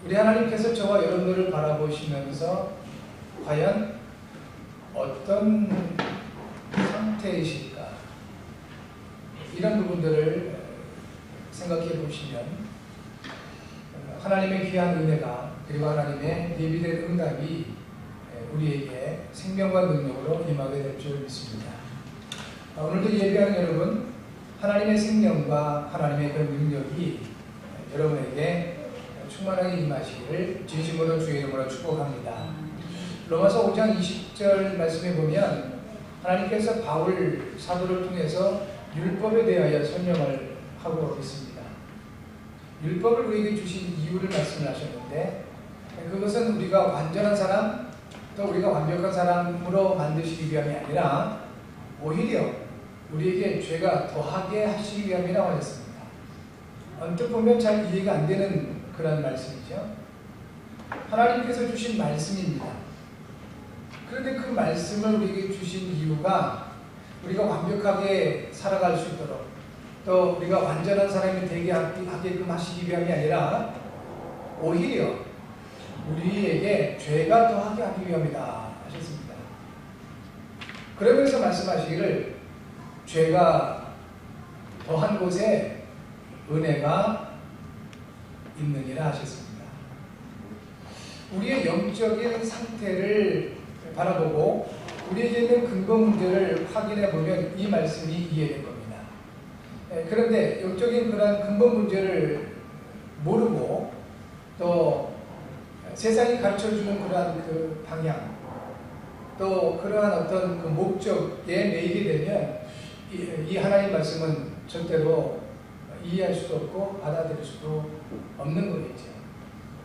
우리 하나님께서 저와 여러분들을 바라보시면서 과연 어떤 상태이실까? 이런 부분들을 생각해 보시면 하나님의 귀한 은혜가 그리고 하나님의 예비된 응답이 우리에게 생명과 능력으로 임하게 될 줄 믿습니다. 오늘도 예배하는 여러분, 하나님의 생명과 하나님의 그런 능력이 여러분에게 충만하게 임하시기를 진심으로 주의 이름으로 축복합니다. 로마서 5장 20절 말씀에 보면 하나님께서 바울 사도를 통해서 율법에 대하여 설명을 하고 있습니다. 율법을 우리에게 주신 이유를 말씀하셨는데 그것은 우리가 완전한 사람 또 우리가 완벽한 사람으로 만드시기 위함이 아니라 오히려 우리에게 죄가 더하게 하시기 위함이라고 하셨습니다. 언뜻 보면 잘 이해가 안 되는 그런 말씀이죠. 하나님께서 주신 말씀입니다. 그런데 그 말씀을 우리에게 주신 이유가 우리가 완벽하게 살아갈 수 있도록 또 우리가 완전한 사람이 되게 하게끔 하시기 위함이 아니라 오히려 우리에게 죄가 더하게 하기 위함이다 하셨습니다. 그러면서 말씀하시기를 죄가 더한 곳에 은혜가 있느니라 하셨습니다. 우리의 영적인 상태를 바라보고 우리에게 있는 근본 문제를 확인해 보면 이 말씀이 이해될 겁니다. 그런데 영적인 그런 근본 문제를 모르고 또 세상이 가르쳐주는 그러한 그 방향 또 그러한 어떤 그 목적에 매이게 되면 이 하나님 말씀은 절대로 이해할 수도 없고 받아들일 수도 없는 거겠죠.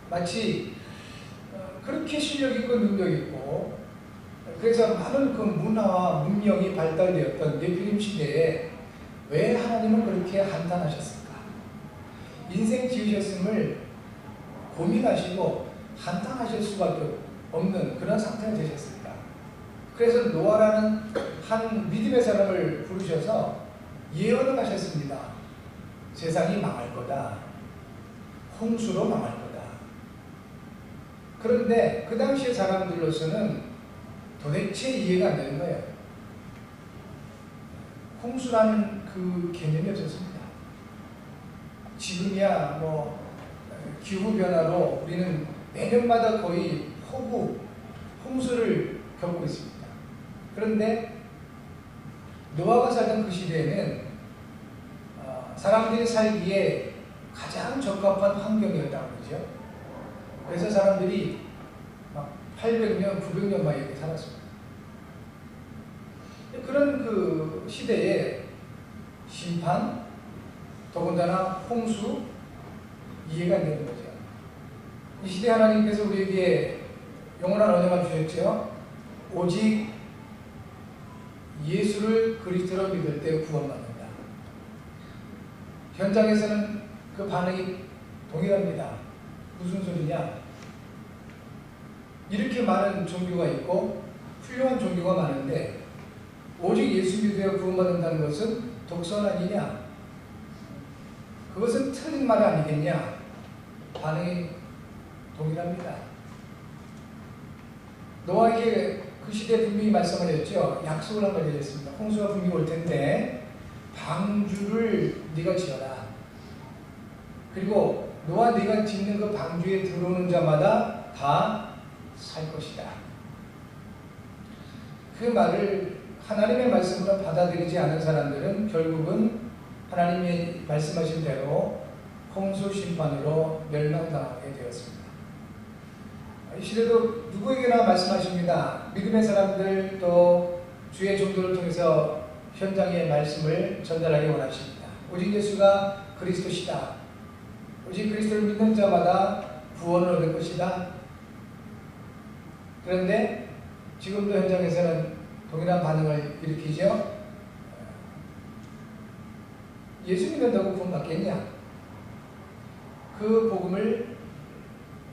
마치 그렇게 실력 있고 능력 있고 그래서 많은 그 문화와 문명이 발달되었던 네피림 시대에 왜 하나님은 그렇게 한탄하셨을까? 인생 지으셨음을 고민하시고 한탄하실 수밖에 없는 그런 상태가 되셨습니다. 그래서 노아라는 한 믿음의 사람을 부르셔서 예언을 하셨습니다. 세상이 망할 거다. 홍수로 망할 거다. 그런데 그 당시의 사람들로서는 도대체 이해가 안 되는 거예요. 홍수라는 그 개념이 없었습니다. 지금이야 뭐 기후변화로 우리는 매년마다 거의 폭우, 홍수를 겪고 있습니다. 그런데 노아가 살던 그 시대에는 사람들이 살기에 가장 적합한 환경이었다고 그러죠. 그래서 사람들이 막 800년, 900년 막 이렇게 살았습니다. 그런 그 시대에 심판, 더군다나 홍수, 이해가 안 되는 거죠. 이 시대 하나님께서 우리에게 영원한 언약을 주셨죠. 오직 예수를 그리스도로 믿을 때 구원받는다. 현장에서는 그 반응이 동일합니다. 무슨 소리냐? 이렇게 많은 종교가 있고 훌륭한 종교가 많은데 오직 예수 믿어야 구원받는다는 것은 독선 아니냐? 그것은 틀린 말 아니겠냐? 반응이 동일합니다. 노아에게 그 시대에 분명히 말씀을 했죠. 약속을 한 가지 했습니다. 홍수가 분명히 올 텐데 방주를 네가 지어라. 그리고 노아 네가 짓는 그 방주에 들어오는 자마다 다 살 것이다. 그 말을 하나님의 말씀으로 받아들이지 않은 사람들은 결국은 하나님이 말씀하신 대로 홍수 심판으로 멸망당하게 되었습니다. 이 시대도 누구에게나 말씀하십니다. 믿음의 사람들 또 주의 종도를 통해서 현장의 말씀을 전달하기 원하십니다. 오직 예수가 그리스도시다. 오직 그리스도를 믿는 자마다 구원을 얻을 것이다. 그런데 지금도 현장에서는 동일한 반응을 일으키죠. 예수 믿는다고 구원받겠냐? 그 복음을,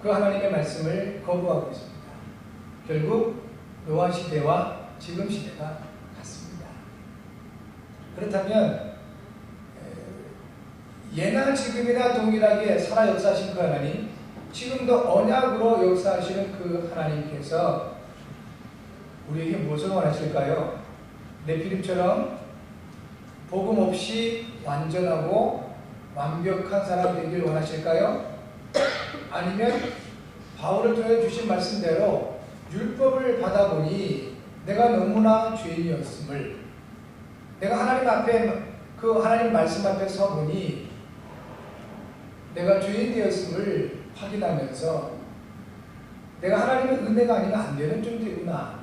그 하나님의 말씀을 거부하고 있습니다. 결국 노아 시대와 지금 시대가 같습니다. 그렇다면 예나 지금이나 동일하게 살아 역사하신 그 하나님, 지금도 언약으로 역사하시는 그 하나님께서 우리에게 무엇을 원하실까요? 네피림처럼 복음 없이 완전하고 완벽한 사람 되길 원하실까요? 아니면 바울을 통해 주신 말씀대로 율법을 받아보니 내가 너무나 죄인이었음을, 내가 하나님 앞에 그 하나님 말씀 앞에 서보니 내가 죄인 되었음을 확인하면서 내가 하나님의 은혜가 아니면 안 되는 존재구나,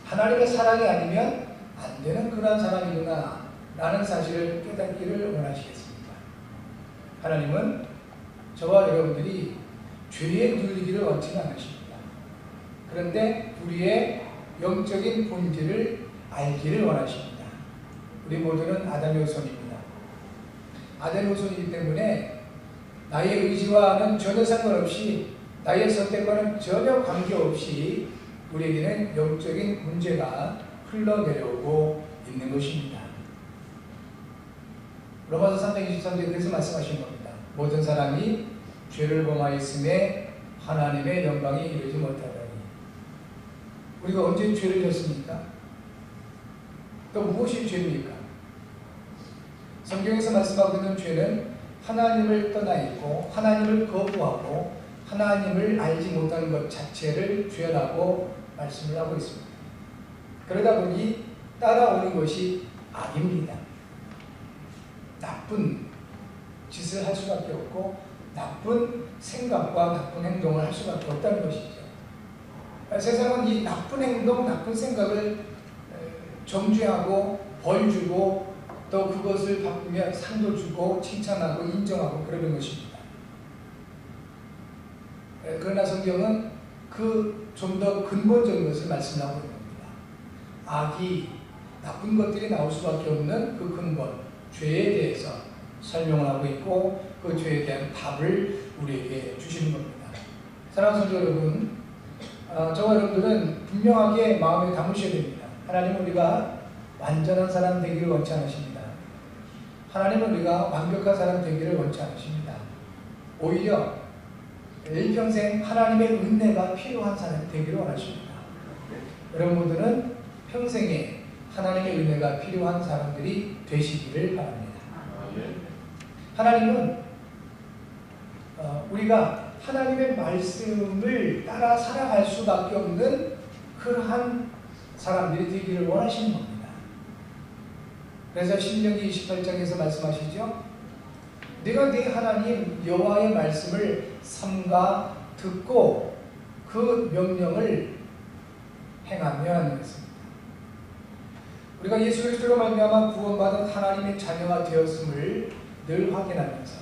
하나님의 사랑이 아니면 안 되는 그런 사람이구나 라는 사실을 깨닫기를 원하시겠습니다. 하나님은 저와 여러분들이 죄에 눌리기를 원치는 않으십니다. 그런데 우리의 영적인 본질을 알기를 원하십니다. 우리 모두는 아담의 후손입니다. 아담의 후손이기 때문에 나의 의지와는 전혀 상관없이, 나의 선택과는 전혀 관계없이 우리에게는 영적인 문제가 흘러내려오고 있는 것입니다. 로마서 3장 23절에 그래서 말씀하신 겁니다. 모든 사람이 죄를 범하였음에 하나님의 영광이 이루지 못하다니. 우리가 언제 죄를 졌습니까? 또 무엇이 죄입니까? 성경에서 말씀하고 있는 죄는 하나님을 떠나 있고 하나님을 거부하고 하나님을 알지 못하는 것 자체를 죄라고 말씀을 하고 있습니다. 그러다 보니 따라오는 것이 악입니다. 나쁜 짓을 할 수밖에 없고 나쁜 생각과 나쁜 행동을 할 수밖에 없다는 것이죠. 세상은 이 나쁜 행동, 나쁜 생각을 정죄하고 벌 주고 또 그것을 바꾸면 상도 주고 칭찬하고 인정하고 그러는 것입니다. 그러나 성경은 그 좀 더 근본적인 것을 말씀하고 있는 겁니다. 악이, 나쁜 것들이 나올 수밖에 없는 그 근본, 죄에 대해서 설명을 하고 있고 그 죄에 대한 답을 우리에게 주시는 겁니다. 사랑하는 성도 여러분, 저와 여러분들은 분명하게 마음에 담으셔야 됩니다. 하나님은 우리가 완전한 사람 되기를 원치 않으십니다. 하나님은 우리가 완벽한 사람 되기를 원치 않으십니다. 오히려 일평생 하나님의 은혜가 필요한 사람이 되기를 원하십니다. 여러분들은 평생에 하나님의 은혜가 필요한 사람들이 되시기를 바랍니다. 하나님은 우리가 하나님의 말씀을 따라 살아갈 수밖에 없는 그러한 사람들이 되기를 원하시는 겁니다. 그래서 신명기 28장에서 말씀하시죠. 네가 네 하나님 여호와의 말씀을 삼가 듣고 그 명령을 행하면 했습니다. 우리가 예수 그리스도로 말미암아 구원받은 하나님의 자녀가 되었음을 늘 확인하면서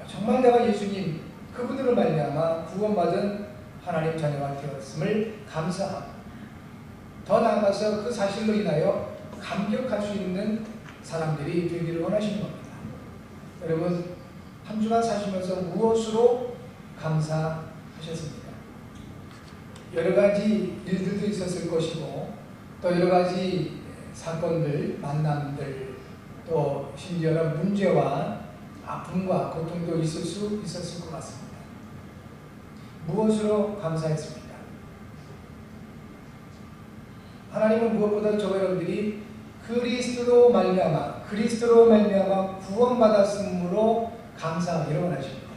정말 내가 예수님 그분으로 말미암아 구원받은 하나님 자녀가 되었음을 감사하고 더 나아가서 그 사실로 인하여 감격할 수 있는 사람들이 되기를 원하시는 겁니다. 여러분 한 주간 사시면서 무엇으로 감사하셨습니까? 여러 가지 일들도 있었을 것이고 또 여러 가지 사건들, 만남들, 또 심지어는 문제와 아픔과 고통도 있었을 것 같습니다. 무엇으로 감사했습니까? 하나님은 무엇보다 저와 여러분들이 그리스도로 말미암아 구원받았으므로 감사하기를 원하십니다.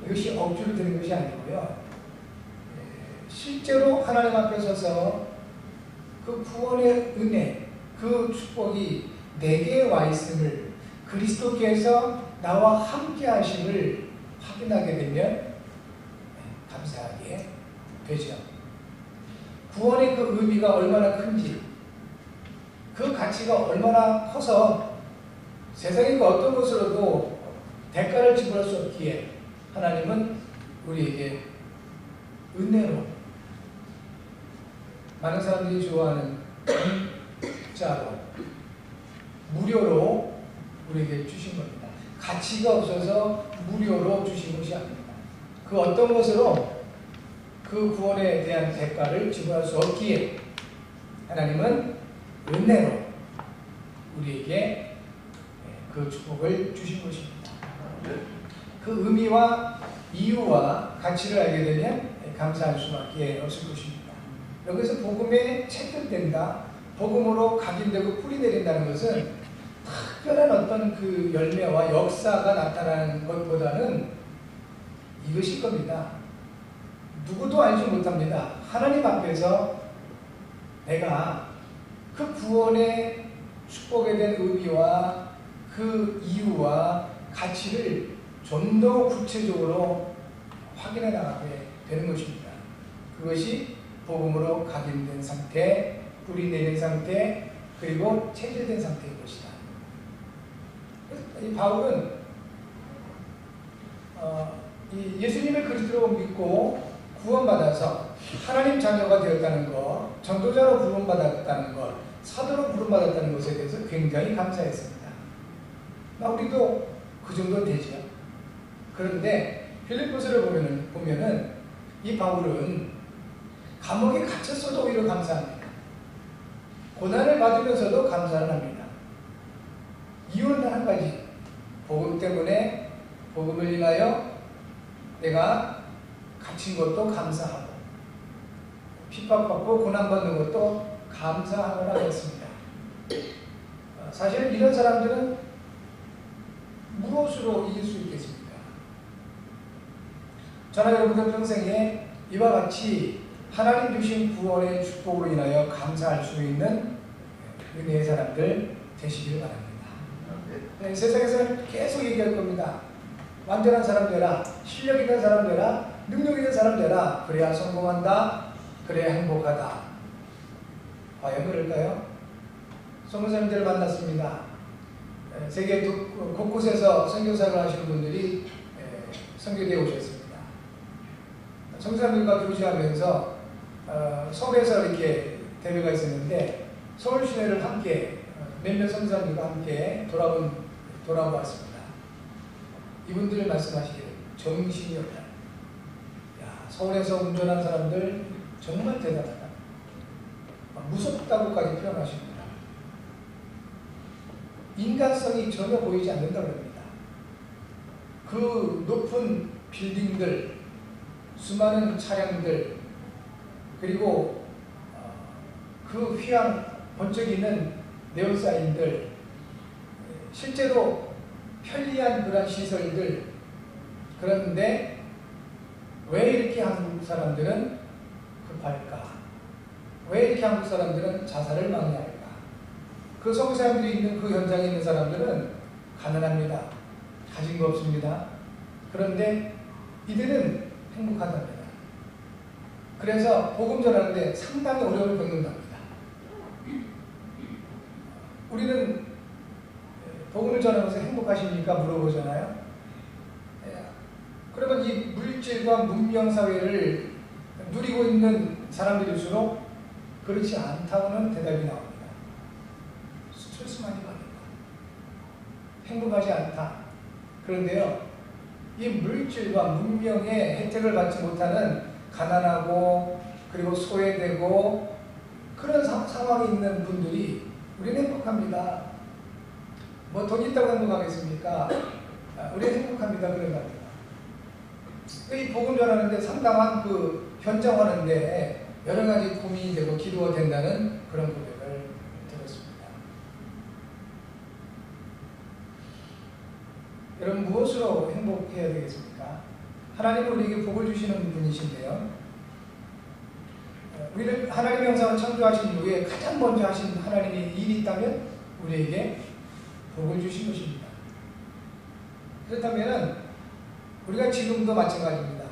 이것이 억지로 드는 것이 아니고요. 실제로 하나님 앞에 서서 그 구원의 은혜, 그 축복이 내게 와 있음을, 그리스도께서 나와 함께 하심을 확인하게 되면 감사하게 되죠. 구원의 그 의미가 얼마나 큰지, 그 가치가 얼마나 커서 세상의 그 어떤 것으로도 대가를 지불할 수 없기에 하나님은 우리에게 은혜로, 많은 사람들이 좋아하는 공짜로, 무료로 우리에게 주신 겁니다. 가치가 없어서 무료로 주신 것이 아닙니다. 그 어떤 것으로 그 구원에 대한 대가를 지불할 수 없기에 하나님은 은혜로 우리에게 그 축복을 주신 것입니다. 그 의미와 이유와 가치를 알게 되면 감사할 수밖에 없을 것입니다. 여기서 복음에 채택된다, 복음으로 각인되고 뿌리 내린다는 것은 특별한 어떤 그 열매와 역사가 나타나는 것보다는 이것일 겁니다. 누구도 알지 못합니다. 하나님 앞에서 내가 그 구원의 축복에 대한 의미와 그 이유와 가치를 좀 더 구체적으로 확인해 나가게 되는 것입니다. 그것이 복음으로 각인된 상태, 뿌리 내린 상태, 그리고 체질된 상태인 것이다. 이 바울은 이 예수님을 그리스도로 믿고 구원받아서 하나님 자녀가 되었다는 것, 전도자로 부름받았다는 것, 사도로 부름받았다는 것에 대해서 굉장히 감사했습니다. 우리도 그 정도 되죠. 그런데 필립보서를 보면은 이 바울은 감옥에 갇혔어도 오히려 감사합니다. 고난을 받으면서도 감사를 합니다. 이유는 한 가지, 복음 때문에 복음을 인하여 내가 갇힌 것도 감사하고 핍박받고 고난받는 것도 감사하거나 했습니다. 사실 이런 사람들은 무엇으로 이길 수 있겠습니까? 저는 여러분들 평생에 이와 같이 하나님 주신 구원의 축복으로 인하여 감사할 수 있는 은혜의 사람들 되시기를 바랍니다. 네, 세상에서는 계속 얘기할 겁니다. 완전한 사람 되라, 실력 있는 사람 되라, 능력 있는 사람 되라, 그래야 성공한다, 그래야 행복하다. 과연 그럴까요? 선교사님들을 만났습니다. 세계 곳곳에서 선교사를 하시는 분들이 선교대에 오셨습니다. 선교사님들과 교제하면서 서울에서 이렇게 대회가 있었는데 서울 시내를 함께 몇몇 선교사님들과 함께 돌아보았습니다. 이분들 말씀하시기를 정신이 없다. 야, 서울에서 운전한 사람들 정말 대단하다. 무섭다고까지 표현하십니다. 인간성이 전혀 보이지 않는다고 합니다. 그 높은 빌딩들, 수많은 차량들, 그리고 그 휘황 번쩍이는 네온사인들, 실제로 편리한 그런 시설들, 그런데 왜 이렇게 한국 사람들은 급할까? 왜 이렇게 한국 사람들은 자살을 망해할까? 그 선교사님들이 있는 그 현장에 있는 사람들은 가난합니다. 가진 거 없습니다. 그런데 이들은 행복하답니다. 그래서 복음 전하는데 상당히 어려움을 겪는답니다. 우리는 복음을 전하면서 행복하십니까? 물어보잖아요. 그러면 이 물질과 문명 사회를 누리고 있는 사람들일수록 그렇지 않다고는 대답이 나옵니다. 스트레스 많이 받는다. 행복하지 않다. 그런데요, 이 물질과 문명의 혜택을 받지 못하는 가난하고 그리고 소외되고 그런 상황에 있는 분들이 우리는 행복합니다. 뭐 돈 있다고 행복하겠습니까? 우리는 행복합니다. 그런 겁니다. 이 복음 전하는데 상당한 그 현장하는데 여러 가지 고민이 되고 기도가 된다는 그런 고백을 들었습니다. 여러분 무엇으로 행복해야 되겠습니까? 하나님은 우리에게 복을 주시는 분이신데요. 우리를 하나님의 형상으로 창조하신 이후에 가장 먼저 하신 하나님의 일이 있다면 우리에게 복을 주신 것입니다. 그렇다면 우리가 지금도 마찬가지입니다.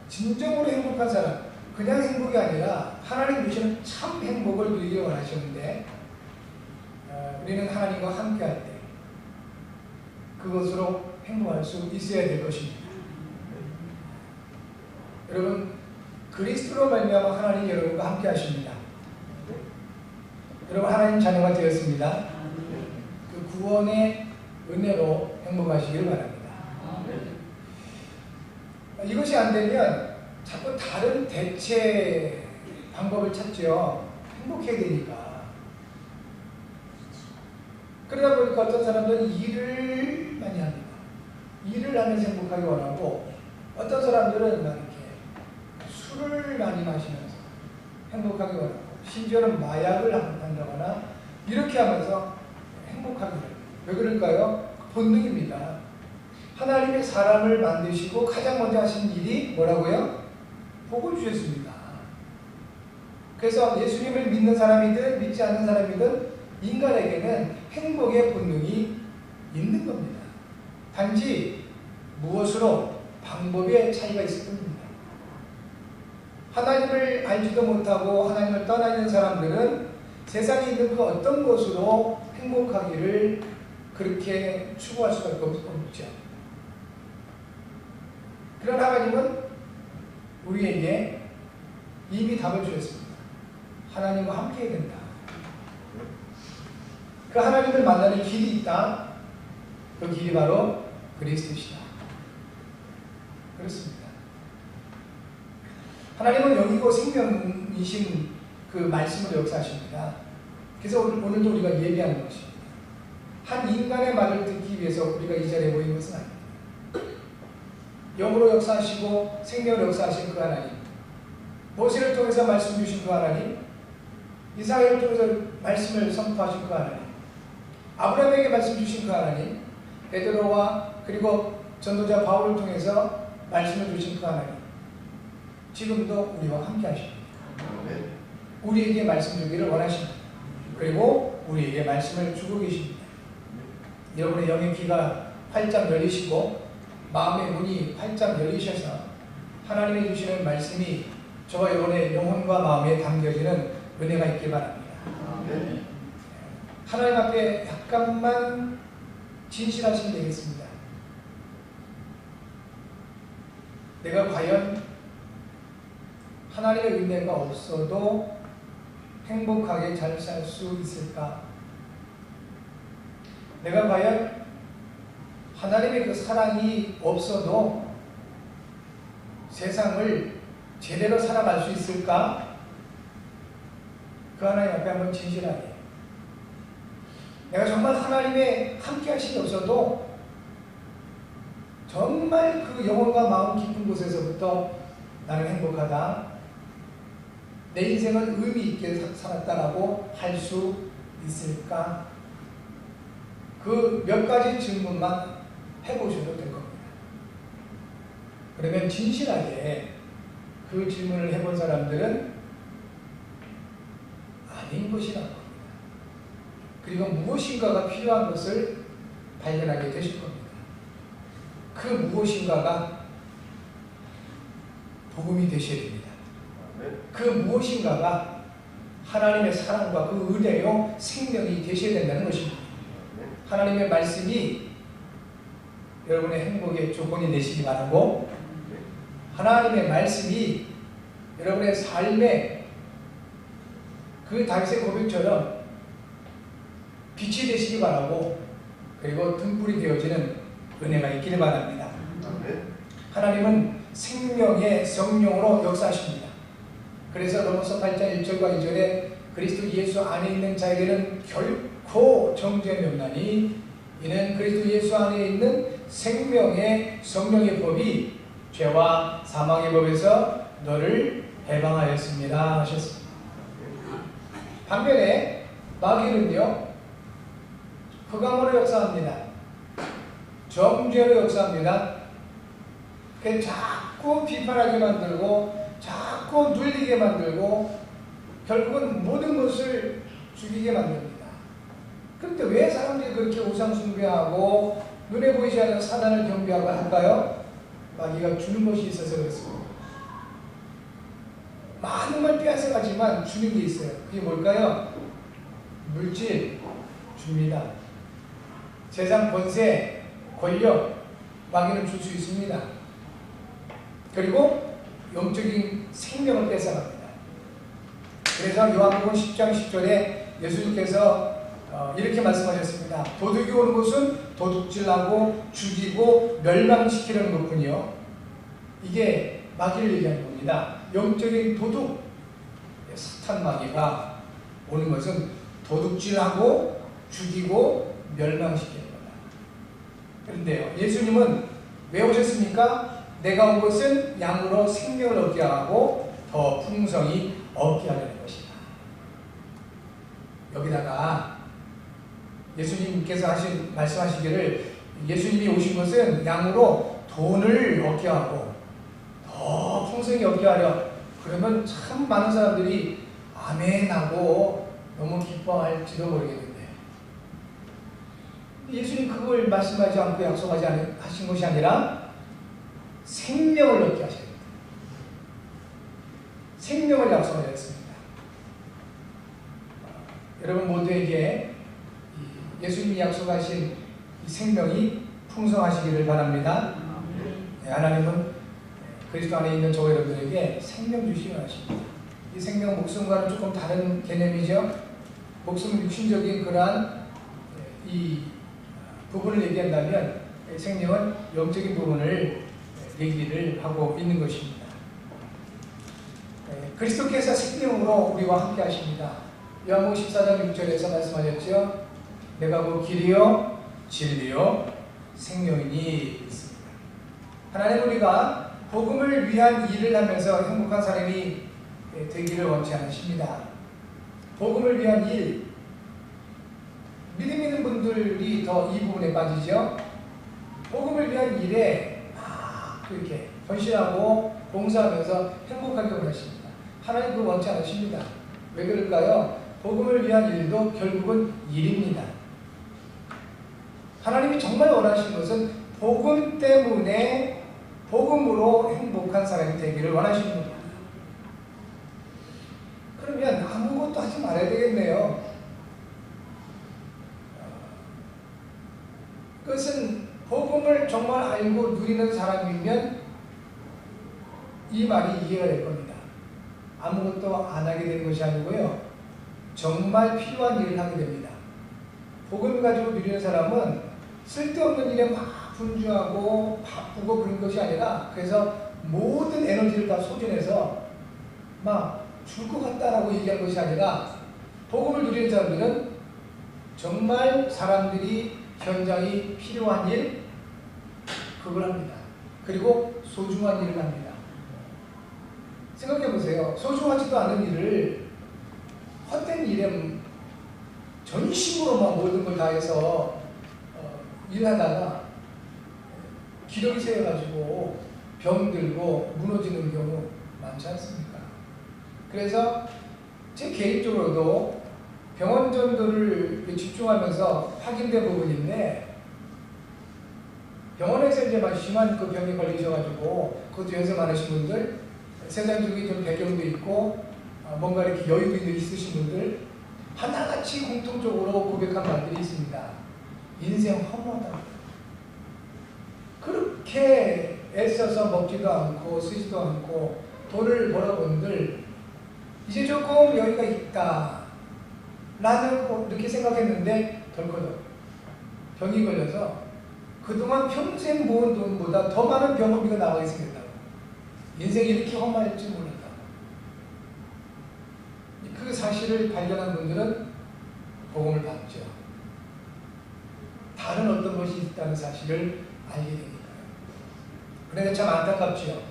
진정으로 행복한 사람, 그냥 행복이 아니라 하나님 주시는 참 행복을 누리기 원하시는데 우리는 하나님과 함께할 때 그것으로 행복할 수 있어야 될 것입니다. 여러분 그리스도로 말미암아 하나님 여러분과 함께 하십니다. 여러분 하나님 자녀가 되었습니다. 그 구원의 은혜로 행복하시기를 바랍니다. 이것이 안 되면 자꾸 다른 대체 방법을 찾죠. 행복해야 되니까. 그러다 보니까 어떤 사람들은 일을 많이 합니다. 일을 일을 하면서 행복하기 원하고, 어떤 사람들은 막 이렇게 술을 많이 마시면서 행복하기 원하고, 심지어는 마약을 한다거나 이렇게 하면서 행복하기 원해요. 왜 그럴까요? 본능입니다. 하나님의 사람을 만드시고 가장 먼저 하신 일이 뭐라고요? 복을 주셨습니다. 그래서 예수님을 믿는 사람이든 믿지 않는 사람이든 인간에게는 행복의 본능이 있는 겁니다. 단지 무엇으로, 방법의 차이가 있을 뿐입니다. 하나님을 알지도 못하고 하나님을 떠나 있는 사람들은 세상에 있는 그 어떤 것으로 행복하기를 그렇게 추구할 수밖에 없죠. 그런 하나님은 우리에게 이미 답을 주셨습니다. 하나님과 함께 해야 된다. 그 하나님을 만나는 길이 있다. 그 길이 바로 그리스도시다. 그렇습니다. 하나님은 영이고 생명이신 그 말씀으로 역사하십니다. 그래서 오늘도 우리가 예배하는 것입니다. 한 인간의 말을 듣기 위해서 우리가 이 자리에 모인 것은 아닙니다. 영으로 역사하시고 생명으로 역사하신 그 하나님, 모세를 통해서 말씀 주신 그 하나님, 이사야를 통해서 말씀을 선포하신 그 하나님, 아브라함에게 말씀 주신 그 하나님, 베드로와 그리고 전도자 바울을 통해서 말씀을 주신 그 하나님, 지금도 우리와 함께 하십니다. 우리에게 말씀 주기를 원하십니다. 그리고 우리에게 말씀을 주고 계십니다. 여러분의 영의 귀가 활짝 열리시고 마음의 문이 활짝 열리셔서 하나님이 주시는 말씀이 저와 여러분의 영혼과 마음에 담겨지는 은혜가 있길 바랍니다. 하나님 앞에 약간만 진실하시면 되겠습니다. 내가 과연 하나님의 은혜가 없어도 행복하게 잘 살 수 있을까? 내가 과연 하나님의 그 사랑이 없어도 세상을 제대로 살아갈 수 있을까? 그 하나님 앞에 한번 진실하게, 내가 정말 하나님의 함께 하심이 없어도 정말 그 영혼과 마음 깊은 곳에서부터 나는 행복하다, 내 인생은 의미 있게 살았다라고 할 수 있을까? 그 몇 가지 질문만 해보셔도 될 겁니다. 그러면 진실하게 그 질문을 해본 사람들은 아닌 것이라고 합니다. 그리고 무엇인가가 필요한 것을 발견하게 되실 겁니다. 그 무엇인가가 복음이 되셔야 됩니다. 그 무엇인가가 하나님의 사랑과 그 은혜요 생명이 되셔야 된다는 것입니다. 하나님의 말씀이 여러분의 행복의 조건이 되시기 바라고, 하나님의 말씀이 여러분의 삶에 그 다윗의 고백처럼 빛이 되시기 바라고, 그리고 등불이 되어지는 은혜가 있기를 바랍니다. 하나님은 생명의 성령으로 역사하십니다. 그래서 로마서 8장 1절과 2절에 그리스도 예수 안에 있는 자에게는 결코 정죄함이 없나니 이는 그리스도 예수 안에 있는 생명의 성령의 법이 죄와 사망의 법에서 너를 해방하였습니다 하셨습니다. 반면에 마귀는요, 흑암으로 역사합니다. 정죄로 역사합니다. 그 자꾸 비판하게 만들고 자꾸 눌리게 만들고 결국은 모든 것을 죽이게 만듭니다. 그런데 왜 사람들이 그렇게 우상 숭배하고 눈에 보이지 않는 사단을 경배하고 할까요? 마귀가 주는 것이 있어서 그렇습니다. 많은 걸 빼앗아가지만 주는 게 있어요. 그게 뭘까요? 물질 줍니다. 세상 권세, 권력, 마귀는 줄 수 있습니다. 그리고 영적인 생명을 뺏어갑니다. 그래서 요한복음 10장 10절에 예수님께서 이렇게 말씀하셨습니다. 도둑이 오는 곳은 도둑질하고 죽이고 멸망시키려는 것뿐이요. 이게 마귀를 얘기하는 겁니다. 영적인 도둑, 사탄 마귀가 오는 것은 도둑질하고 죽이고 멸망시키는 겁니다. 그런데요, 예수님은 왜 오셨습니까? 내가 온 것은 양으로 생명을 얻게 하고 더 풍성히 얻게 하려는 것이다. 여기다가 예수님께서 말씀하시기를 예수님이 오신 것은 양으로 돈을 얻게 하고 더 풍성히 얻게 하려. 그러면 참 많은 사람들이 아멘하고 너무 기뻐할지도 모르겠는데 예수님 그걸 말씀하지 않고 하신 것이 아니라 생명을 얻게 하셨습니다. 생명을 약속하셨습니다. 여러분 모두에게 예수님이 약속하신 이 생명이 풍성하시기를 바랍니다. 하나님은 그리스도 안에 있는 저와 여러분들에게 생명 주시기 원하십니다. 이 생명 목숨과는 조금 다른 개념이죠. 목숨 육신적인 그러한 이 부분을 얘기한다면 생명은 영적인 부분을 얘기를 하고 있는 것입니다. 그리스도께서 생명으로 우리와 함께 하십니다. 요한복음 14장 6절에서 말씀하셨죠. 내가 곧 길이요 진리요 생명이니 있습니다. 하나님 우리가 복음을 위한 일을 하면서 행복한 사람이 되기를 원치 않으십니다. 복음을 위한 일, 믿음 있는 분들이 더 이 부분에 빠지죠. 복음을 위한 일에 이렇게 헌신하고 봉사하면서 행복하게 원하십니다. 하나님 그걸 원치 않으십니다. 왜 그럴까요? 복음을 위한 일도 결국은 일입니다. 하나님이 정말 원하시는 것은 복음 때문에 복음으로 행복한 사람이 되기를 원하시는 겁니다. 그러면 아무것도 하지 말아야 되겠네요. 그것은 복음을 정말 알고 누리는 사람이면 이 말이 이해가 될 겁니다. 아무것도 안 하게 되는 것이 아니고요. 정말 필요한 일을 하게 됩니다. 복음을 가지고 누리는 사람은 쓸데없는 일에 막 분주하고 바쁘고 그런 것이 아니라 그래서 모든 에너지를 다 소진해서 막 줄 것 같다라고 얘기하는 것이 아니라 복음을 누리는 사람들은 정말 사람들이 현장이 필요한 일 그걸 합니다. 그리고 소중한 일을 합니다. 생각해 보세요. 소중하지도 않은 일을 헛된 일에 전심으로만 모든 걸 다해서 일하다가 기력이 세여가지고 병들고 무너지는 경우 많지 않습니까? 그래서 제 개인적으로도 병원 전도를 집중하면서 확인된 부분인데 병원에서 이제 막 심한 그 병에 걸리셔가지고 그것도 연세 많으신 분들, 세상적인 좀 배경도 있고 뭔가 이렇게 여유도 있으신 분들 하나같이 공통적으로 고백한 말들이 있습니다. 인생 허무하다. 그렇게 애써서 먹지도 않고 쓰지도 않고 돈을 벌어본들 이제 조금 여유가 있다. 나는 이렇게 생각했는데 덜커덕 병이 걸려서 그동안 평생 모은 돈보다 더 많은 병원비가 나가게 생겼다고. 인생이 이렇게 험할 줄 몰랐다고. 그 사실을 발견한 분들은 복음을 받죠. 다른 어떤 것이 있다는 사실을 알게 되니까요. 그런데 참 안타깝죠.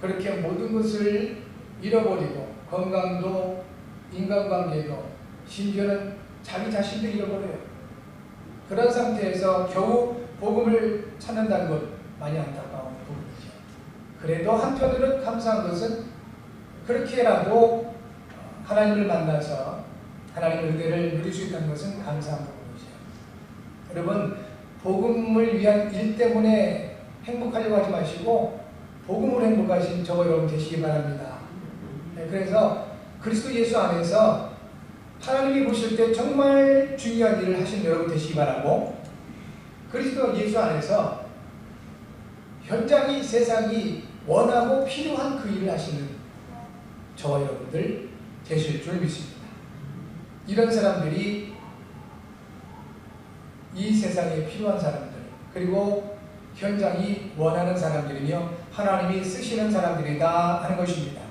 그렇게 모든 것을 잃어버리고 건강도 인간관계도 심지어는 자기 자신도 잃어버려요. 그런 상태에서 겨우 복음을 찾는다는 것 많이 안타까운 부분이죠. 그래도 한편으로는 감사한 것은 그렇게라도 하나님을 만나서 하나님의 은혜를 누릴 수 있다는 것은 감사한 부분이죠. 여러분 복음을 위한 일 때문에 행복하려고 하지 마시고 복음으로 행복하신 저와 여러분 되시기 바랍니다. 그래서 그리스도 예수 안에서 하나님이 보실 때 정말 중요한 일을 하신 여러분 되시기 바라고 그리스도 예수 안에서 현장이 세상이 원하고 필요한 그 일을 하시는 저와 여러분들 되실 줄 믿습니다. 이런 사람들이 이 세상에 필요한 사람들 그리고 현장이 원하는 사람들이며 하나님이 쓰시는 사람들이다 하는 것입니다.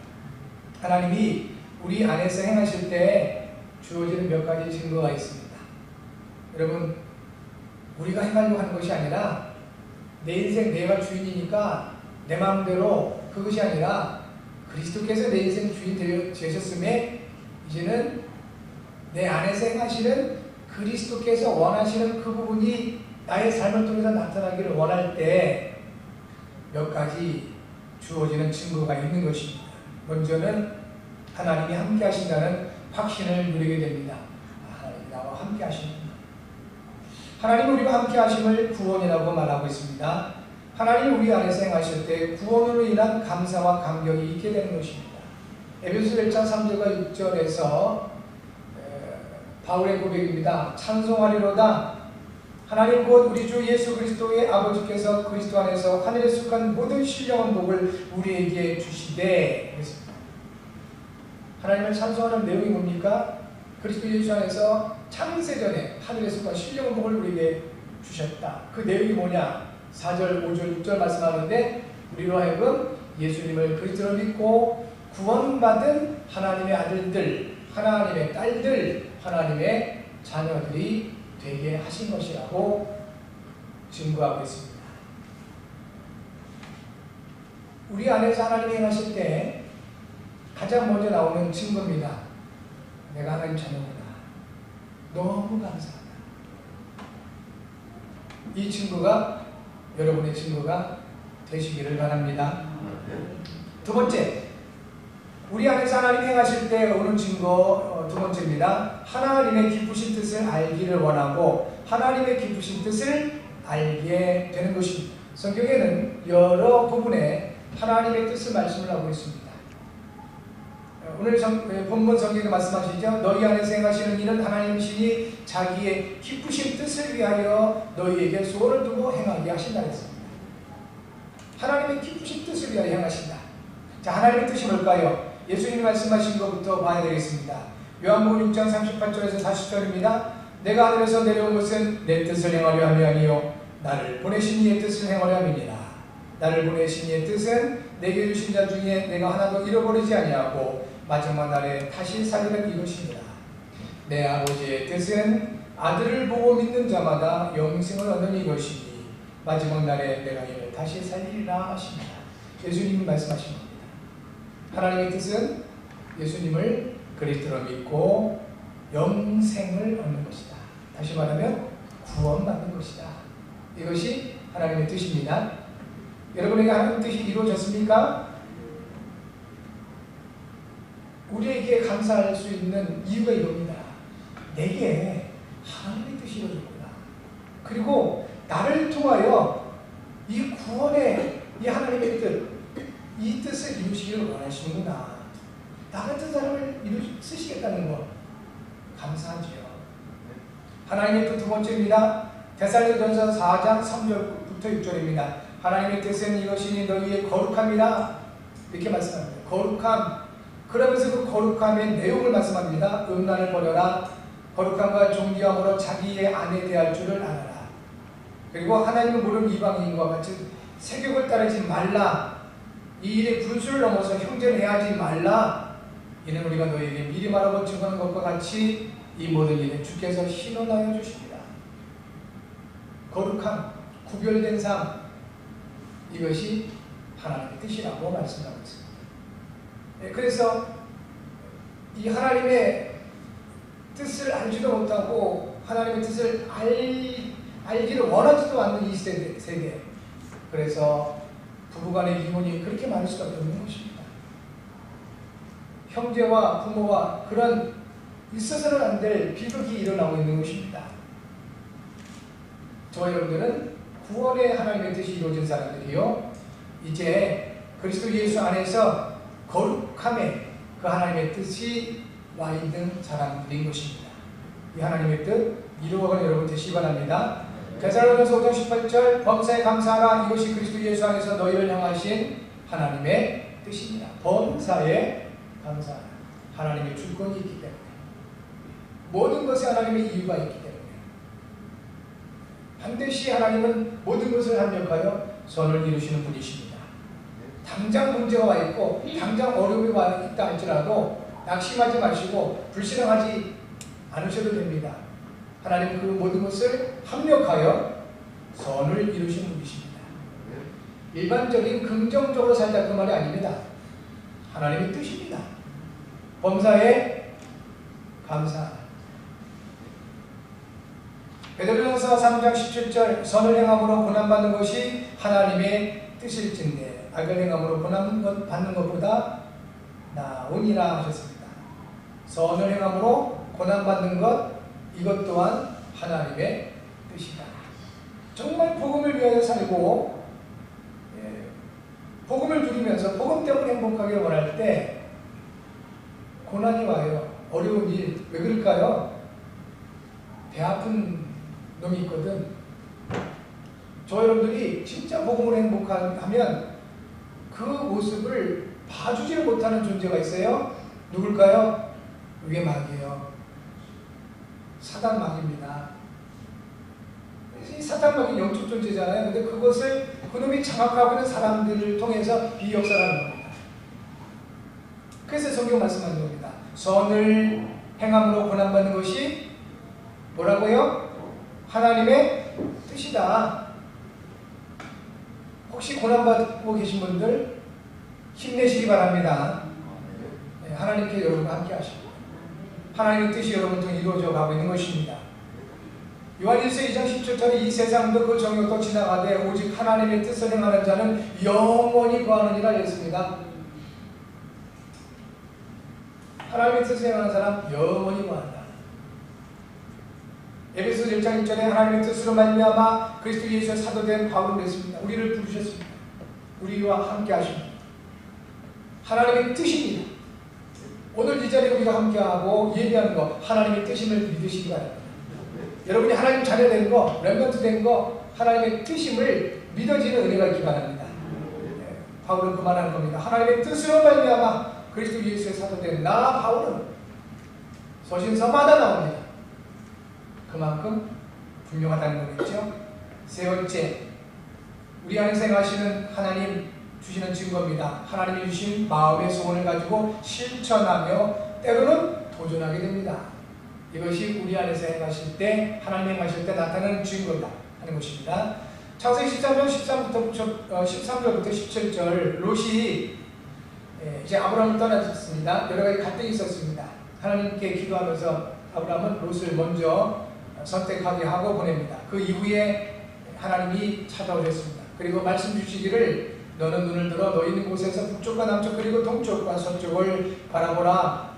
하나님이 우리 안에서 행하실 때 주어지는 몇 가지 증거가 있습니다. 여러분 우리가 행하려고 하는 것이 아니라 내 인생 내가 주인이니까 내 마음대로 그것이 아니라 그리스도께서 내 인생 주인 되셨음에 이제는 내 안에서 행하시는 그리스도께서 원하시는 그 부분이 나의 삶을 통해서 나타나기를 원할 때 몇 가지 주어지는 증거가 있는 것입니다. 먼저는 하나님이 함께 하신다는 확신을 누리게 됩니다. 하나님이 나와 함께 하십니다. 하나님 우리와 함께 하심을 구원이라고 말하고 있습니다. 하나님 우리 안에서 행하실 때 구원으로 인한 감사와 감격이 있게 되는 것입니다. 에베소서 1장 3절과 6절에서 바울의 고백입니다. 찬송하리로다. 하나님 곧 우리 주 예수 그리스도의 아버지께서 그리스도 안에서 하늘에 속한 모든 신령한 복을 우리에게 주시되 그랬습니다. 하나님을 찬송하는 내용이 뭡니까? 그리스도 예수 안에서 창세전에 하늘에 속한 신령한 복을 우리에게 주셨다. 그 내용이 뭐냐? 4절, 5절, 6절 말씀하는데 우리로 하여금 예수님을 그리스도로 믿고 구원받은 하나님의 아들들, 하나님의 딸들, 하나님의 자녀들이 되게 하신 것이라고 증거하고 있습니다. 우리 안에서 하나님이 행하실 때 가장 먼저 나오는 증거입니다. 내가 하나님 자녀구나. 너무 감사하다. 이 증거가 여러분의 증거가 되시기를 바랍니다. 두 번째, 우리 안에서 하나님이 행하실 때 오는 증거 두 번째입니다. 하나님의 기쁘신 뜻을 알기를 원하고 하나님의 기쁘신 뜻을 알게 되는 것입니다. 성경에는 여러 부분에 하나님의 뜻을 말씀을 하고 있습니다. 오늘 본문 성경에 말씀하시죠. 너희 안에서 행하시는 일은 하나님이시니 자기의 기쁘신 뜻을 위하여 너희에게 소원을 두고 행하게 하신다 했습니다. 하나님의 기쁘신 뜻을 위하여 행하신다. 자, 하나님의 뜻이 뭘까요? 예수님이 말씀하신 것부터 봐야 되겠습니다. 요한복음 6장 38절에서 40절입니다. 내가 하늘에서 내려온 것은 내 뜻을 행하려 함이 아니요 나를 보내신 이의 뜻을 행하려 함이니라. 나를 보내신 이의 뜻은 내게 주신 자 중에 내가 하나도 잃어버리지 아니하고 마지막 날에 다시 살리는 이것입니다. 내 아버지의 뜻은 아들을 보고 믿는 자마다 영생을 얻는 이것이니 마지막 날에 내가 이를 다시 살리리라 하십니다. 예수님이 말씀하신 겁니다. 하나님의 뜻은 예수님을 그리스도로 믿고 영생을 얻는 것이다. 다시 말하면 구원받는 것이다. 이것이 하나님의 뜻입니다. 여러분에게 하나님의 뜻이 이루어졌습니까? 우리에게 감사할 수 있는 이유가 이겁니다. 내게 하나님의 뜻이 이루어졌구나. 그리고 나를 통하여 이 구원의 이 하나님의 뜻, 이 뜻을 이루시기를 원하시는구나. 나 같은 사람을 쓰시겠다는 것 감사하지요. 하나님의 뜻 두 번째입니다. 데살로니가전서 4장 3절부터 6절입니다. 하나님의 뜻은 이것이니 너희의 거룩함이라 이렇게 말씀합니다. 거룩함. 그러면서 그 거룩함의 내용을 말씀합니다. 음란을 버려라. 거룩함과 존귀함으로 자기의 아내 대할 줄을 알아라. 그리고 하나님을 모르는 이방인과 같이 세격을 따르지 말라. 이 일의 분수를 넘어서 형제를 해하지 말라. 이는 우리가 너희에게 미리 말하고 증거하는 것과 같이 이 모든 일에 주께서 신원하여 주십니다. 거룩함, 구별된 삶, 이것이 하나님의 뜻이라고 말씀하고 있습니다. 그래서 이 하나님의 뜻을 알지도 못하고 하나님의 뜻을 알기를 원하지도 않는 이 세대. 그래서 부부간의 이혼이 그렇게 많을 수밖에 없는 것입니다. 형제와 부모와 그런 있어서는 안 될 비극이 일어나고 있는 것입니다. 저와 여러분들은 구원의 하나님의 뜻이 이루어진 사람들이요, 이제 그리스도 예수 안에서 거룩함의 그 하나님의 뜻이 와 있는 사람들인 것입니다. 이 하나님의 뜻 이루어가는 여러분 되시기 바랍니다. 데살로니가서 5장 18절 범사에 감사하라. 이것이 그리스도 예수 안에서 너희를 향하신 하나님의 뜻입니다. 범사에 감사하라. 하나님의 주권이 있기 때문에, 모든 것에 하나님의 이유가 있기 때문에 반드시 하나님은 모든 것을 합력하여 선을 이루시는 분이십니다. 당장 문제가 와 있고 당장 어려움이 와 있다 할지라도 낙심하지 마시고 불신앙하지 않으셔도 됩니다. 하나님은 그 모든 것을 합력하여 선을 이루시는 분이십니다. 일반적인 긍정적으로 살자 그 말이 아닙니다. 하나님의 뜻입니다. 범사에 감사. 베드로전서 3장 17절 선을 행함으로 고난받는 것이 하나님의 뜻일진데 악을 행함으로 고난받는 것보다 나으니라 하셨습니다. 선을 행함으로 고난받는 것 이것 또한 하나님의 뜻이다. 정말 복음을 위하여 살고 복음을 누리면서 복음 때문에 행복하기를 원할 때 고난이 와요. 어려운 일. 왜 그럴까요? 배 아픈 놈이 있거든. 저 여러분들이 진짜 복음으로 행복하면 그 모습을 봐주지 못하는 존재가 있어요. 누굴까요? 그게 마귀예요. 사단 마귀입니다. 이 사단 마귀는 영적 존재잖아요. 근데 그것을 그놈이 장악하고 있는 사람들을 통해서 비역사하는 겁니다. 그래서 성경 말씀하는 겁니다. 선을 행함으로 고난받는 것이 뭐라고요? 하나님의 뜻이다. 혹시 고난받고 계신 분들 힘내시기 바랍니다. 네, 하나님께 여러분과 함께 하십니다. 하나님의 뜻이 여러분 통해 이루어져 가고 있는 것입니다. 요한일서 2장 17절에 이 세상도 그 정욕도 지나가되 오직 하나님의 뜻을 행하는 자는 영원히 거하느니라 했습니다. 하나님의 뜻을 행하는 사람 영원히 거한다. 에베소서 1장 1절에 하나님의 뜻으로 말미암아 그리스도 예수의 사도된 바울은 그랬습니다. 우리를 부르셨습니다. 우리와 함께 하십니다. 하나님의 뜻입니다. 오늘 이 자리에 우리가 함께하고 예배하는 거 하나님의 뜻임을 믿으시기 바랍니다. 여러분이 하나님 자녀 된 거, 렘넌트 된 거 하나님의 뜻임을 믿어지는 은혜가 있기 바랍니다. 바울은 그만하는 겁니다. 하나님의 뜻으로 말미암아 그리스도 예수의 사도된 나 바울은 서신서마다 나옵니다. 그만큼 분명하다는 거겠죠. 세 번째, 우리 안에 생하시는 하나님 주시는 증거입니다. 하나님이 주신 마음의 소원을 가지고 실천하며 때로는 도전하게 됩니다. 이것이 우리 안에서 행하실 때 하나님 행하실 때 나타나는 증거다 하는 것입니다. 창세기 13장 13절부터 17절 롯이 이제 아브라함을 떠났습니다. 여러 가지 갈등이 있었습니다. 하나님께 기도하면서 아브라함은 롯을 먼저 선택하게 하고 보냅니다. 그 이후에 하나님이 찾아오셨습니다. 그리고 말씀 주시기를 너는 눈을 들어 너 있는 곳에서 북쪽과 남쪽 그리고 동쪽과 서쪽을 바라보라.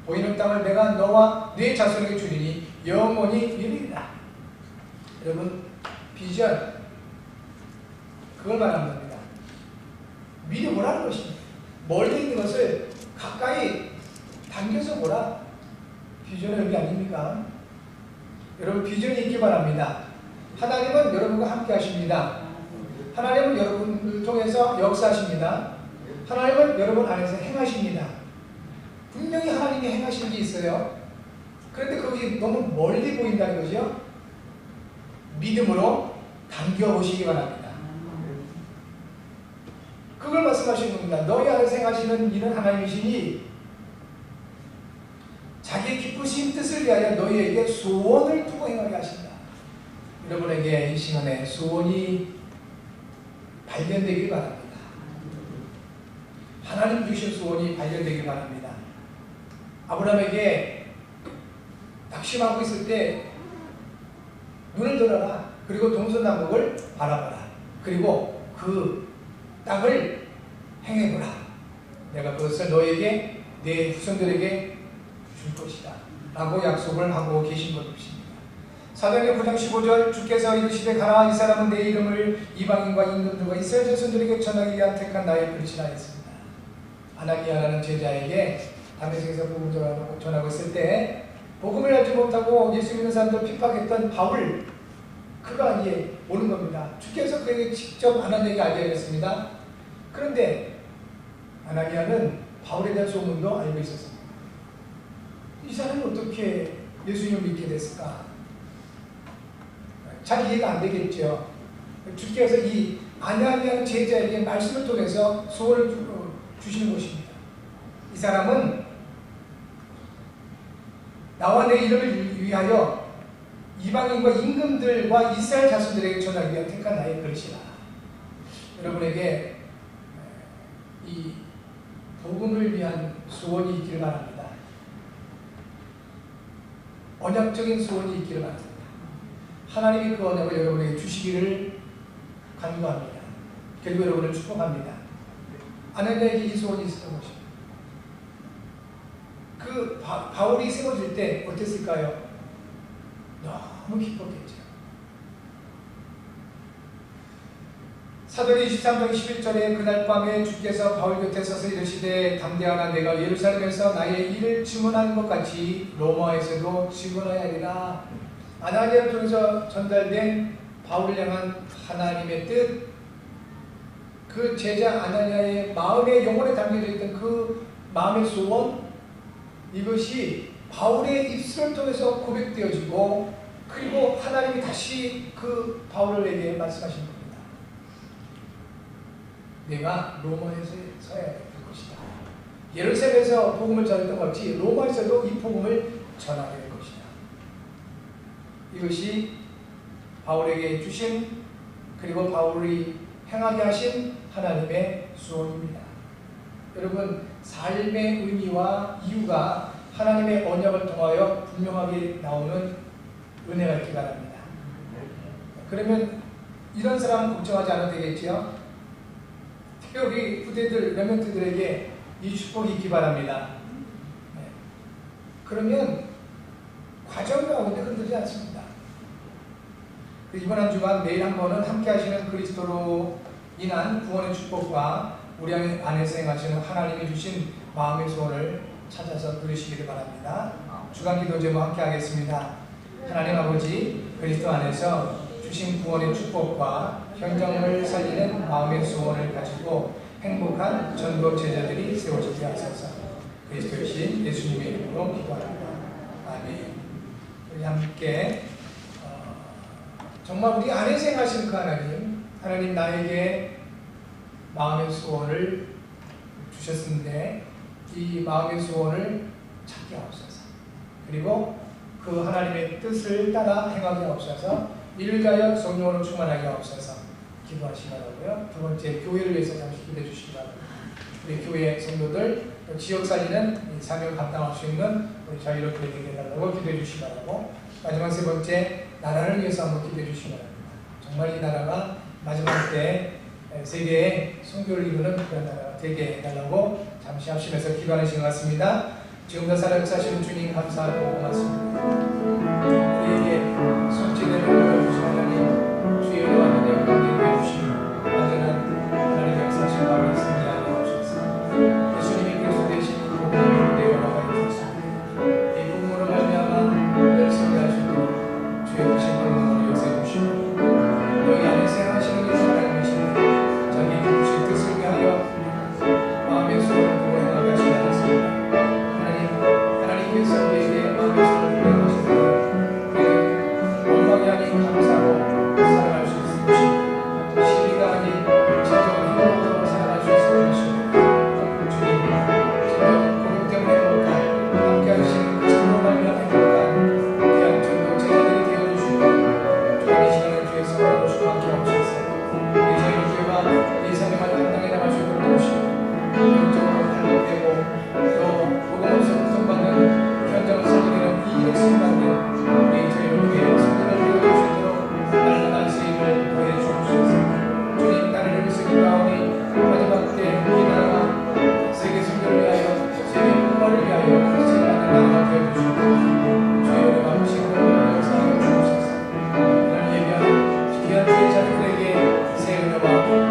보이는 땅을 내가 너와 네 자손에게 주리니 영원히 이르리라. 여러분 비전 그걸 말하는 겁니다. 미리 보라는 것입니다. 멀리 있는 것을 가까이 당겨서 보라. 비전의 의미 아닙니까? 여러분 비전이 있기 바랍니다. 하나님은 여러분과 함께 하십니다. 하나님은 여러분을 통해서 역사하십니다. 하나님은 여러분 안에서 행하십니다. 분명히 하나님이 행하시는 게 있어요. 그런데 그것이 너무 멀리 보인다는 거죠. 믿음으로 당겨보시기 바랍니다. 그걸 말씀하시는 겁니다. 너희 안에서 행하시는 일은 하나님이시니 자기의 기쁘신 뜻을 위하여 너희에게 소원을 두고 행하게 하신다. 여러분에게 이 시간에 소원이 발견되길 바랍니다. 하나님 주신 소원이 발견되길 바랍니다. 아브라함에게 낙심하고 있을 때 눈을 들어라. 그리고 동서남북을 바라보라. 그리고 그 땅을 행해보라. 내가 그것을 너에게 내 후손들에게 줄 것이다 라고 약속을 하고 계신 것입니다. 사도행전 9장 15절 주께서 이르시되 가라. 이 사람은 내 이름을 이방인과 임금들과 이스라엘 자손들에게 전하기 위한 택한 나의 그릇이라 했습니다. 아나니아라는 제자에게 다메섹에서 복음을 전하고 있을 때 복음을 알지 못하고 예수 믿는 사람들 핍박했던 바울 그가 이제 오는 겁니다. 주께서 그에게 직접 아나니아에게 알게 하셨습니다. 그런데 아나니아는 바울에 대한 소문도 알고 있었습니다. 이 사람이 어떻게 예수님을 믿게 됐을까? 잘 이해가 안 되겠죠. 주께서 이 아나니아 제자에게 말씀을 통해서 소원을 주시는 것입니다. 이 사람은 나와 내 이름을 위하여 이방인과 임금들과 이스라엘 자손들에게 전하기 위한 택한 나의 그릇이라. 여러분에게 이 복음을 위한 소원이 있기를 바랍니다. 언약적인 소원이 있기를 바랍니다. 하나님이 그 언약을 여러분에게 주시기를 간구합니다. 그리고 여러분을 축복합니다. 아나니아에게 이 소원이 있었던 것입니다. 그 바울이 세워질 때 어땠을까요? 너무 기뻤겠죠. 사도행 23장 11절에 그날 밤에 주께서 바울 곁에 서서 이르시되 담대하나 내가 예루살렘에서 나의 일을 증언하는 것 같이 로마에서도 증언해야 하리라. 아나니아를 통해서 전달된 바울을 향한 하나님의 뜻, 그 제자 아나니아의 마음에 영혼에 담겨져 있던 그 마음의 소원, 이것이 바울의 입술을 통해서 고백되어지고 그리고 하나님이 다시 그 바울에게 말씀하신 겁니다. 내가 로마에서 서야 될 것이다. 예루살렘에서 복음을 전했던 것 같이 로마에서도 이 복음을 전하게 될 것이다. 이것이 바울에게 주신 그리고 바울이 행하게 하신 하나님의 소원입니다. 여러분, 삶의 의미와 이유가 하나님의 언약을 통하여 분명하게 나오는 은혜가 있기 바랍니다. 그러면 이런 사람은 걱정하지 않아도 되겠지요? 특히 우리 후대들, 렘넌트들에게 이 축복이 있기 바랍니다. 그러면 과정 가운데 흔들리지 않습니다. 이번 한 주간 매일 한 번은 함께 하시는 그리스도로 인한 구원의 축복과 우리 안에서 행하시는 하나님이 주신 마음의 소원을 찾아서 누리시기를 바랍니다. 주간 기도 제목 함께 하겠습니다. 하나님 아버지, 그리스도 안에서 주신 구원의 축복과 현장을 살리는 마음의 소원을 가지고 행복한 전도 제자들이 세워지게 하소서. 그리스도의 신 예수님의 이름으로 기도합니다. 아멘. 우리 함께 정말 우리 안에서 행하신 그 하나님 나에게 마음의 소원을 주셨는데 이 마음의 소원을 찾게 하옵소서. 그리고 그 하나님의 뜻을 따라 행하게 하옵소서. 이를 위하여 성령으로 충만하게 하옵소서. 기도하시라고요. 두 번째, 교회를 위해서 잠시 기도해 주시기 바랍니다. 우리 교회 성도들 지역 살리는 사명 감당할 수 있는 우리 자유를 되게 해달라고 기도해 주시기 바라고, 마지막 세 번째, 나라를 위해서 한번 기도해 주시기 바랍니다. 정말 이 나라가 마지막 때 세계에 선교를 이루는 그런 나라가 되게 해달라고 잠시 합심해서 기도하는 시간 같습니다. 지금도 살아계시는 주님 감사하고 고맙습니다. 우리에게 손짓을 보여주신 하나님, 주의 은혜와 영광을 해주시고 완전한 하나님의 역사하신 마음을 승리하게 하옵소서. 예수님이 그리스도 되신 복음을 내어나가 있습니다. 이 복음으로 말미암아 열심히 하시고 주의 크신 권능으로 역사해 주시고 여기 안에서 행하시는 것이 하나님이시니 자기 주신 뜻을 위하여 마음의 소원을 두고 행하게 하시지 않았습니다. 하나님께서 우리에게 마음의 소원을 두고 행하시되 원망이 아닌 감사로 살아갈 수 있을 것이고 시비가 아닌 진정한 행복으로 살아갈 수 있을 것이고 주님, 지금 복음 때문에 행복한 함께 하시는 그리스도로 말미암아 행복한 귀한 전도 제자들이 되어주시고 주님 이 시간에 주의 성령으로 충만케 하옵소서. 우리 저희 교회가 이 사명을 감당해 나갈 수 있도록 도우시고 영적으로 발전되고 또 복음으로서 구성받는 현장을 살리는 이 일을 수행받는 우리 저희 교회의 성도를 되어줄 수 있도록 날마다 쓰임을 더해 주옵소서. 주님, 나를 위해서 기도하오니 마지막 때 이 나라가 세계 선교를 위하여 세계 평화를 위하여 세계하는 나라가 되어주시고 주의 은혜와 음식으로 역사하여 주옵소서. 오늘 예배하는 귀한 주의 자녀들에게 새 은혜와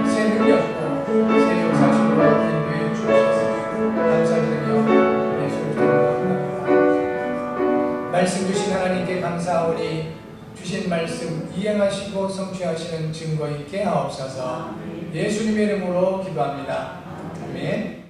새 능력과 새 역사심으로 인도해 주옵소서. 감사드리며 예수를 기도합니다. 말씀 주신 하나님께 감사하오니 주신 말씀 이행하시고 성취하시는 증거 있게 하옵소서. 예수님의 이름으로 기도합니다. 아멘.